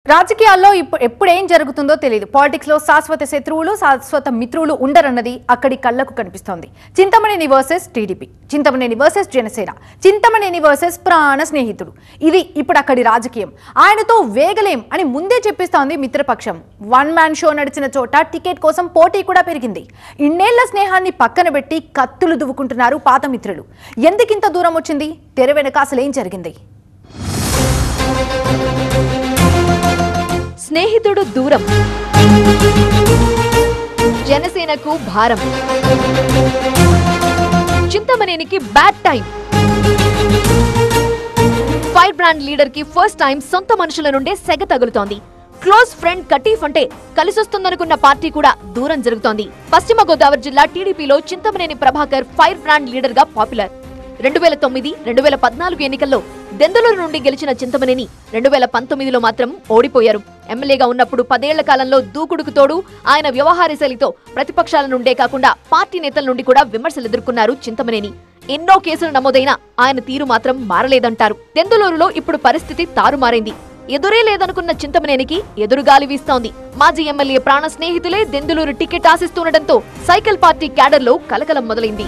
రాజకీయాల్లో ఎప్పుడు ఏం జరుగుతుందో తెలియదు. పాలిటిక్స్ లో శాశ్వత శత్రువులు శాశ్వత మిత్రులు ఉండరన్నది అక్కడి కళ్ళకు కనిపిస్తోంది. Chintamaneni versus TDP, Chintamaneni versus Janasena, Chintamaneni versus ప్రాణ స్నేహితుడు. ఇది ఇప్పుడు అక్కడి రాజకీయం. ఆయనతో వేగలేం అని ముందే చెప్పిస్తోంది మిత్రపక్షం. వన్ మ్యాన్ షో నడిచిన చోట టికెట్ కోసం పోటీ కూడా పెరిగింది. ఇన్నేళ్ల స్నేహాన్ని పక్కన పెట్టి కత్తులు దువ్వుకుంటున్నారు పాత మిత్రులు. ఎందుకింత దూరం వచ్చింది? తెర వెనుక అసలేం జరిగింది? స్నేహితుడు దూరం, జనసేనకు భారం, చింతమనేనికి bad time. Fire brand leader కి ఫస్ట్ టైం సొంత మనుషుల నుండే సెగ తగులుతోంది. క్లోజ్ ఫ్రెండ్ కటీఫ్ అంటే కలిసొస్తుందనుకున్న పార్టీ కూడా దూరం జరుగుతోంది. పశ్చిమ గోదావరి జిల్లా టీడీపీలో Chintamaneni Prabhakar fire brand leader గా పాపులర్. 2009, 2014 ఎన్నికల్లో దెందులూరు నుండి గెలిచిన చింతమనేని 2019లో మాత్రం ఓడిపోయారు. ఎమ్మెల్యేగా ఉన్నప్పుడు 10 ఏళ్ల కాలంలో దూకుడుకు తోడు ఆయన వ్యవహార శైలితో ప్రతిపక్షాల నుండే కాకుండా పార్టీ నేతల నుండి కూడా విమర్శలు ఎదుర్కొన్నారు చింతమనేని. ఎన్నో కేసులు నమోదైనా ఆయన తీరు మాత్రం మారలేదంటారు. దెందులూరులో ఇప్పుడు పరిస్థితి తారుమారైంది. ఎదురే లేదనుకున్న చింతమనేనికి ఎదురుగాలి వీస్తోంది. మాజీ ఎమ్మెల్యే ప్రాణ స్నేహితులే దెందులూరు టికెట్ ఆశిస్తుండటంతో సైకిల్ పార్టీ క్యాడర్లో కలకలం మొదలైంది.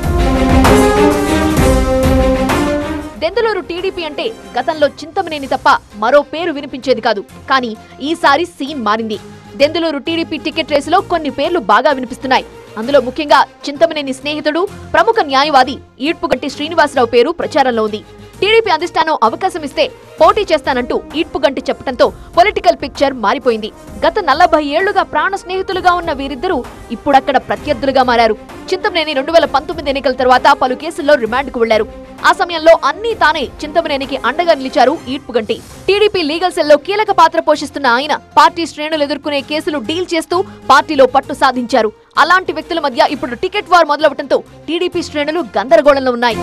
దెందులూరు టీడీపీ అంటే గతంలో చింతమనేని తప్ప మరో పేరు వినిపించేది కాదు. కానీ ఈసారి సీన్ మారింది. దెందులూరు టీడీపీ టికెట్ రేసులో కొన్ని పేర్లు బాగా వినిపిస్తున్నాయి. అందులో ముఖ్యంగా చింతమనేని స్నేహితుడు, ప్రముఖ న్యాయవాది ఈడ్పుగంటి శ్రీనివాసరావు పేరు ప్రచారంలో ఉంది. టీడీపీ అధిష్టానం అవకాశం ఇస్తే పోటీ చేస్తానంటూ ఈడ్పుగంటి చెప్పడంతో పొలిటికల్ పిక్చర్ మారిపోయింది. గత 40 ఏళ్లుగా ప్రాణ స్నేహితులుగా ఉన్న వీరిద్దరూ ఇప్పుడక్కడ ప్రత్యర్థులుగా మారారు. చింతమనేని 2019 ఎన్నికల తర్వాత పలు కేసుల్లో రిమాండ్కు వెళ్లారు. ఆ సమయంలో అన్నీ తానే చింతమనేనికి అండగా నిలిచారు ఈడ్పుగంటి. టీడీపీ లీగల్ సెల్లో కీలక పాత్ర పోషిస్తున్న ఆయన పార్టీ శ్రేణులు ఎదుర్కొనే కేసులు డీల్ చేస్తూ పార్టీలో పట్టు సాధించారు. అలాంటి వ్యక్తుల మధ్య ఇప్పుడు టికెట్ వార్ మొదలవడంతో టీడీపీ శ్రేణులు గందరగోళంలో ఉన్నాయి.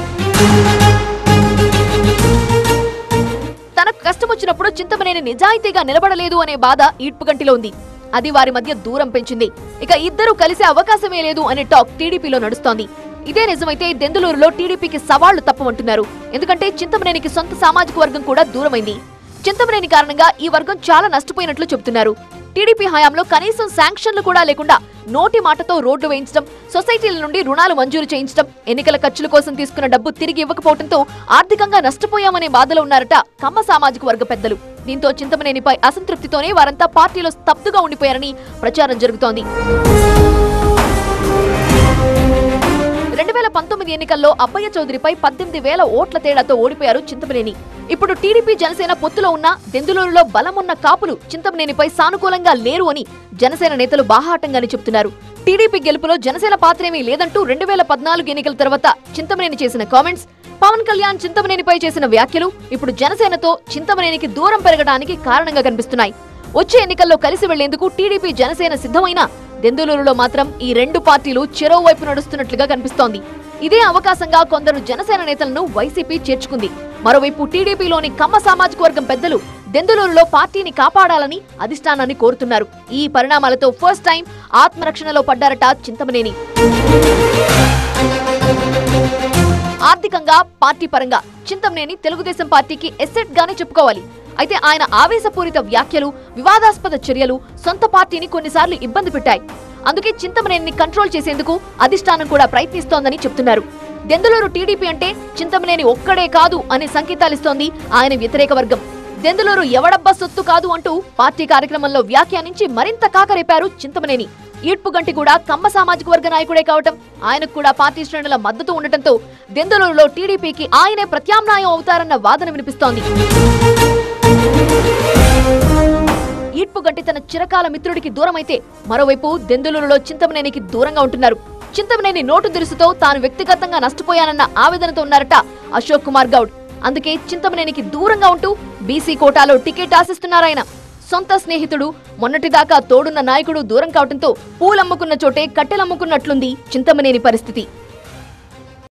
తనకు కష్టం వచ్చినప్పుడు చింతమనేని నిజాయితీగా నిలబడలేదు అనే బాధ ఈడ్పుగంటిలో ఉంది. అది వారి మధ్య దూరం పెంచింది. ఇక ఇద్దరు కలిసే అవకాశమే లేదు అనే టాక్ టీడీపీలో నడుస్తోంది. ఇదే నిజమైతే దెందులూరులో టీడీపీకి సవాళ్లు తప్పమంటున్నారు. ఎందుకంటే చింతమనేనికి సొంత సామాజిక వర్గం కూడా దూరమైంది. చింతమనేని కారణంగా ఈ వర్గం చాలా నష్టపోయినట్లు చెబుతున్నారు. టీడీపీ హయాంలో కనీసం శాంక్షన్లు కూడా లేకుండా నోటి మాటతో రోడ్లు వేయించడం, సొసైటీల నుండి రుణాలు మంజూరు చేయించడం, ఎన్నికల ఖర్చుల కోసం తీసుకున్న డబ్బు తిరిగి ఇవ్వకపోవడంతో ఆర్థికంగా నష్టపోయామనే బాధలో ఉన్నారట కమ్మ సామాజిక వర్గ పెద్దలు. దీంతో చింతమనేనిపై అసంతృప్తితోనే వారంతా పార్టీలో స్తబ్దుగా ఉండిపోయారని ప్రచారం జరుగుతోంది. 2019 ఎన్నికల్లో అబ్బయ్య చౌదరిపై 18,000 ఓట్ల తేడాతో ఓడిపోయారు చింతమనేని. ఇప్పుడు టీడీపీ జనసేన పొత్తులో ఉన్న దెందులూరులో బలమున్న కాపులు చింతమనేనిపై సానుకూలంగా లేరు అని జనసేన నేతలు బాహాటంగానే చెబుతున్నారు. టీడీపీ గెలుపులో జనసేన పాత్రేమీ లేదంటూ 2014 ఎన్నికల తర్వాత చింతమనేని చేసిన కామెంట్స్, పవన్ కళ్యాణ్ చింతమనేనిపై చేసిన వ్యాఖ్యలు ఇప్పుడు జనసేనతో చింతమనేనికి దూరం పెరగడానికి కారణంగా కనిపిస్తున్నాయి. వచ్చే ఎన్నికల్లో కలిసి వెళ్లేందుకు టీడీపీ జనసేన సిద్ధమైనా దెందులూరులో మాత్రం ఈ రెండు పార్టీలు చెరోవైపు నడుస్తున్నట్లుగా కనిపిస్తోంది. ఇదే అవకాశంగా కొందరు జనసేన నేతలను వైసీపీ చేర్చుకుంది. మరోవైపు టీడీపీలోని కమ్మ సామాజిక వర్గం పెద్దలు దెందులూరులో పార్టీని కాపాడాలని అధిష్టానాన్ని కోరుతున్నారు. ఈ పరిణామాలతో ఫస్ట్ టైం ఆత్మరక్షణలో పడ్డారట చింతమనేని. ఆర్థికంగా, పార్టీ పరంగా చింతమనేని తెలుగుదేశం పార్టీకి ఎసెట్ గానే చెప్పుకోవాలి. అయితే ఆయన ఆవేశపూరిత వ్యాఖ్యలు, వివాదాస్పద చర్యలు సొంత పార్టీని కొన్నిసార్లు ఇబ్బంది పెట్టాయి. అందుకే చింతమనేనిని కంట్రోల్ చేసేందుకు అధిష్టానం కూడా ప్రయత్నిస్తోందని చెప్తున్నారు. దెందులూరు టీడీపీ అంటే చింతమనేని ఒక్కడే కాదు అనే సంకేతాలిస్తోంది ఆయన వ్యతిరేక వర్గం. దెందులూరు ఎవడబ్బా సొత్తు కాదు అంటూ పార్టీ కార్యక్రమంలో వ్యాఖ్యానించి మరింత కాకరేపారు చింతమనేని. ఈడ్పుగంటి కూడా కమ్మ సామాజిక వర్గ నాయకుడే కావటం, ఆయనకు కూడా పార్టీ శ్రేణుల మద్దతు ఉండటంతో దెందులూరులో టీడీపీకి ఆయనే ప్రత్యామ్నాయం అవుతారన్న వాదన వినిపిస్తోంది. ఈడ్పుగంటి తన చిరకాల మిత్రుడికి దూరమైతే మరోవైపు దెందులూరులో చింతమనేనికి దూరంగా ఉంటున్నారు. చింతమనేని నోటు దిరుసుతో తాను వ్యక్తిగతంగా నష్టపోయానన్న ఆవేదనతో ఉన్నారట అశోక్ కుమార్ గౌడ్. అందుకే చింతమనేనికి దూరంగా ఉంటూ బీసీ కోటాలో టికెట్ ఆశిస్తున్నారాయన. సొంత స్నేహితుడు, మొన్నటిదాకా తోడున్న నాయకుడు దూరం కావడంతో పూలమ్ముకున్న చోటే కట్టెలమ్ముకున్నట్లుంది చింతమనేని పరిస్థితి.